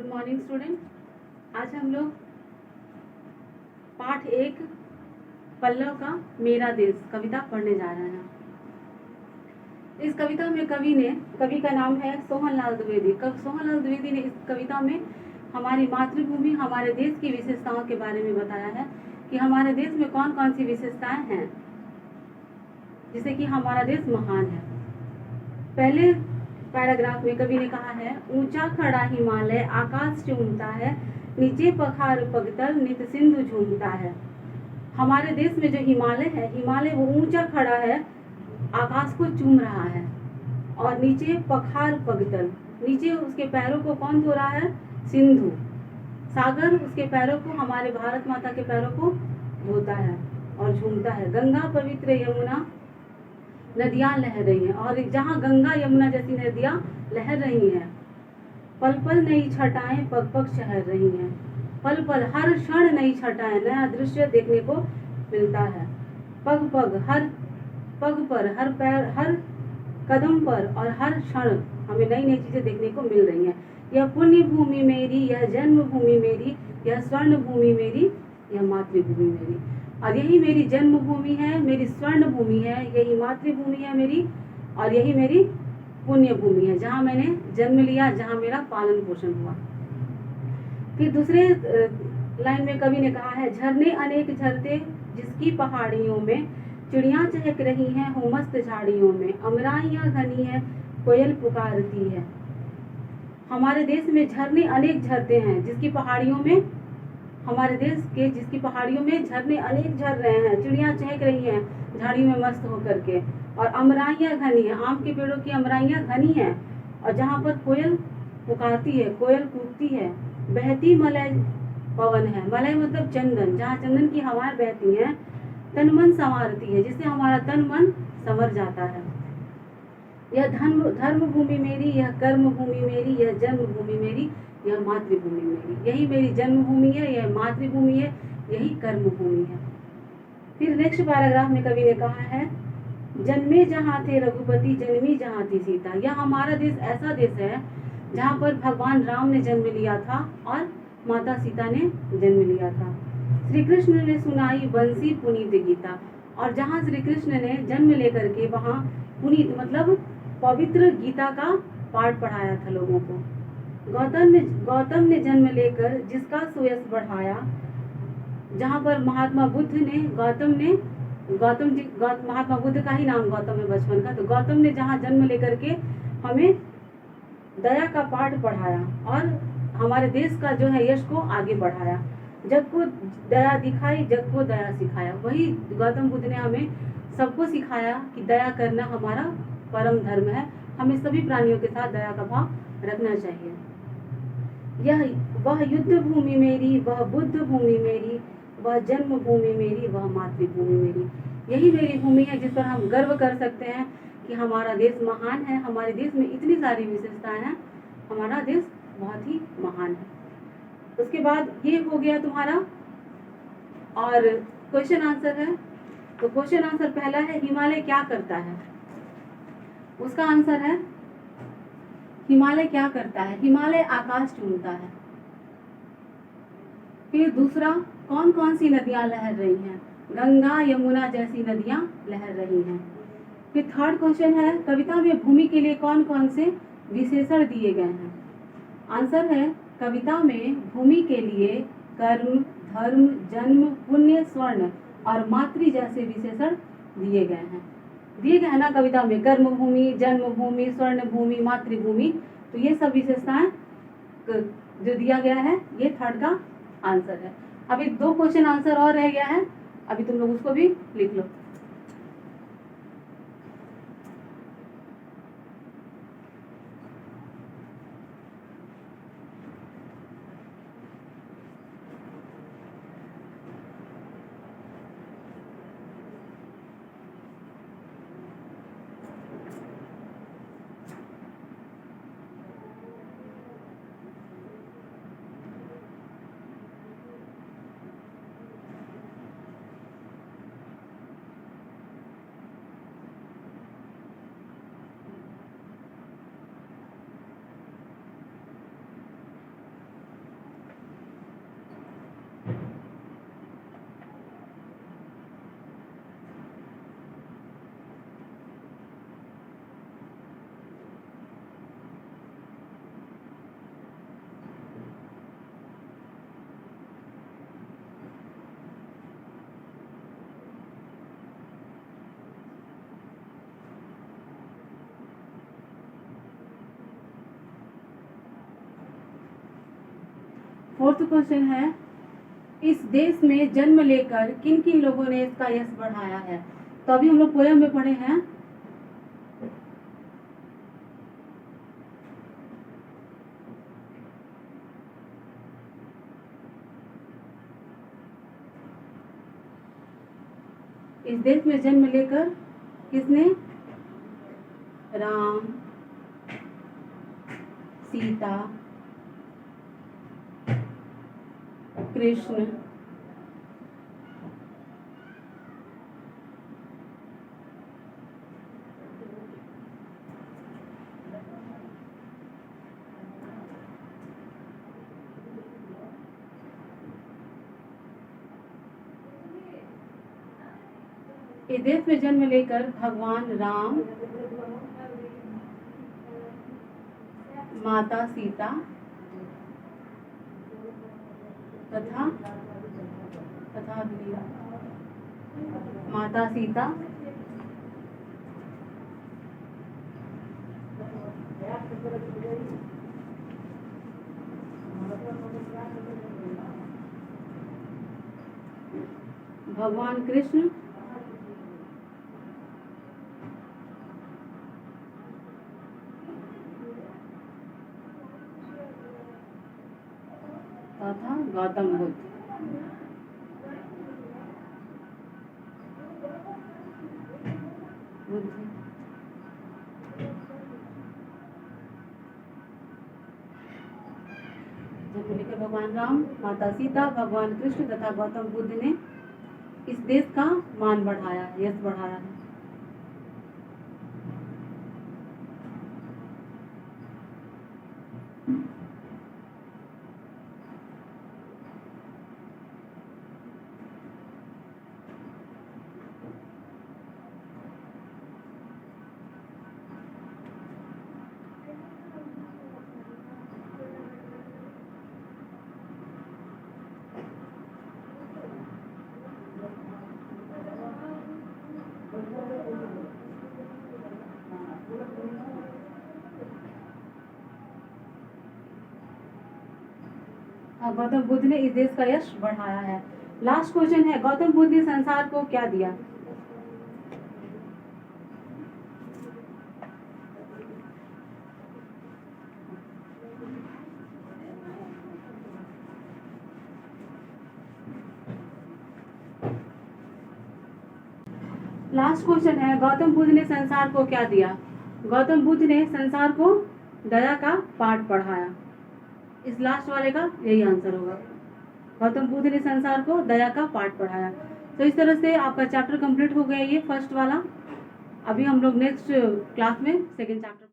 Morning student. आज हम लोग पाठ 1 पल्लव का मेरा देश कविता पढ़ने जा रहे हैं। इस कविता में कवि का नाम है सोहनलाल द्विवेदी। सोहनलाल द्विवेदी ने इस कविता में हमारी मातृभूमि, हमारे देश की विशेषताओं के बारे में बताया है कि हमारे देश में कौन कौन सी विशेषताएं हैं जिससे कि हमारा देश महान है। पहले पैराग्राफ में कवि ने कहा है, ऊंचा खड़ा हिमालय आकाश चूमता है, नीचे पखार पगतल नित सिंधु झूमता है। हमारे देश में जो हिमालय वो ऊंचा खड़ा है, आकाश को चूम रहा है, और नीचे पखार पगतल, नीचे उसके पैरों को कौन धो रहा है? सिंधु सागर उसके पैरों को, हमारे भारत माता के पैरों को धोता है और झूमता है। गंगा पवित्र यमुना नदियां लहर रही हैं, और जहाँ गंगा यमुना जैसी नदियां लहर रही हैं, पल पल नई छटाएं पग पग शहर रही हैं। पल पल हर क्षण नई छटाएं, नया दृश्य देखने को मिलता है। पग पग हर पग पर, हर पैर, हर कदम पर और हर क्षण हमें नई नई चीजें देखने को मिल रही हैं। यह पुण्य भूमि मेरी, यह जन्म भूमि मेरी, यह स्वर्ण भूमि मेरी, यह मातृभूमि मेरी। और यही मेरी जन्मभूमि है, मेरी स्वर्ण भूमि है, यही मातृभूमि है मेरी, और यही मेरी पुण्य भूमि है, जहाँ मैंने जन्म लिया, जहाँ मेरा पालन पोषण हुआ। फिर दूसरे लाइन में कवि ने कहा है, झरने अनेक झरते जिसकी पहाड़ियों में, चिड़ियां चहक रही हैं हो मस्त झाड़ियों में, अमराइयां घनी है कोयल पुकारती है। हमारे देश में झरने अनेक झरते हैं जिसकी पहाड़ियों में, हमारे देश के जिसकी पहाड़ियों में झरने अनेक झर रहे हैं, चिड़ियां चहक रही हैं झाड़ियों में मस्त होकर के, और अमराइयां घनी है, आम के पेड़ों की अमराइयां घनी हैं, और जहाँ पर कोयल पुकारती है, कोयल कूकती है। बहती मलय पवन है, मलय मतलब चंदन, जहाँ चंदन की हवाएं बहती हैं। तन मन संवारती है, जिससे हमारा तन मन संवर जाता है। यह धर्म भूमि मेरी, यह कर्म भूमि मेरी, यह जन्म भूमि मेरी, यह मातृभूमि मेरी। यही मेरी जन्मभूमि है, यह मातृभूमि है, यही कर्म भूमि है। फिर नेक्स्ट पैराग्राफ में कवि ने कहा है, जन्मे जहाँ थे रघुपति, जन्मी जहाँ थी सीता। यह हमारा देश ऐसा देश है जहाँ पर भगवान राम ने जन्म लिया था और माता सीता ने जन्म लिया था। श्री कृष्ण ने सुनाई बंसी पुनीत गीता, और जहाँ श्री कृष्ण ने जन्म लेकर के वहाँ पुनीत मतलब पवित्र गीता का पाठ पढ़ाया था लोगों को। गौतम ने जन्म लेकर जिसका सुयश बढ़ाया, जहाँ पर महात्मा बुद्ध ने महात्मा बुद्ध का ही नाम गौतम है बचपन का, तो गौतम ने जहाँ जन्म लेकर के हमें दया का पाठ पढ़ाया और हमारे देश का जो है यश को आगे बढ़ाया। जग को दया दिखाई, जग को दया सिखाया। वही गौतम बुद्ध ने हमें सबको सिखाया कि दया करना हमारा परम धर्म है, हमें सभी प्राणियों के साथ दया का भाव रखना चाहिए। वह युद्ध भूमि मेरी, वह बुद्ध भूमि मेरी, वह जन्म भूमि मेरी, वह मातृभूमि मेरी। यही मेरी भूमि है जिस पर हम गर्व कर सकते हैं कि हमारा देश महान है, हमारे देश में इतनी सारी विशेषताएं हैं, हमारा देश बहुत ही महान है। उसके बाद ये हो गया तुम्हारा, और क्वेश्चन आंसर है। तो क्वेश्चन आंसर पहला है, हिमालय क्या करता है? उसका आंसर है, हिमालय क्या करता है? हिमालय आकाश चूमता है। फिर दूसरा, कौन कौन सी नदियां लहर रही हैं? गंगा यमुना जैसी नदियां लहर रही हैं। फिर थर्ड क्वेश्चन है, कविता में भूमि के लिए कौन कौन से विशेषण दिए गए हैं? आंसर है, कविता में भूमि के लिए कर्म, धर्म, जन्म, पुण्य, स्वर्ण और मातृ जैसे विशेषण दिए गए हैं। दिए गए हैं ना कविता में, कर्म भूमि, जन्म भूमि, स्वर्ण भूमि, मातृभूमि, तो ये सब विशेषताएं जो दिया गया है, ये थर्ड का आंसर है। अभी 2 क्वेश्चन आंसर और रह गया है, अभी तुम लोग उसको भी लिख लो। फोर्थ क्वेश्चन है, इस देश में जन्म लेकर किन किन लोगों ने इसका यश बढ़ाया है। तो अभी हम लोग पोयम में पढ़े हैं, इस देश में जन्म लेकर किसने, राम, सीता, कृष्ण, इस देश में जन्म लेकर भगवान राम, माता सीता तथा माता सीता भगवान कृष्ण तथा गौतम बुद्ध। जन्म लेकर भगवान राम, माता सीता, भगवान कृष्ण तथा गौतम बुद्ध ने इस देश का मान बढ़ाया, यश बढ़ाया है। गौतम बुद्ध ने इस देश का यश बढ़ाया है। लास्ट क्वेश्चन है, गौतम बुद्ध ने संसार को क्या दिया। लास्ट क्वेश्चन है, गौतम बुद्ध ने संसार को क्या दिया। गौतम बुद्ध ने संसार को दया का पाठ पढ़ाया। इस लास्ट वाले का यही आंसर होगा, गौतम बुद्ध ने संसार को दया का पाठ पढ़ाया। तो इस तरह से आपका चैप्टर कंप्लीट हो गया, ये फर्स्ट वाला। अभी हम लोग नेक्स्ट क्लास में सेकेंड चैप्टर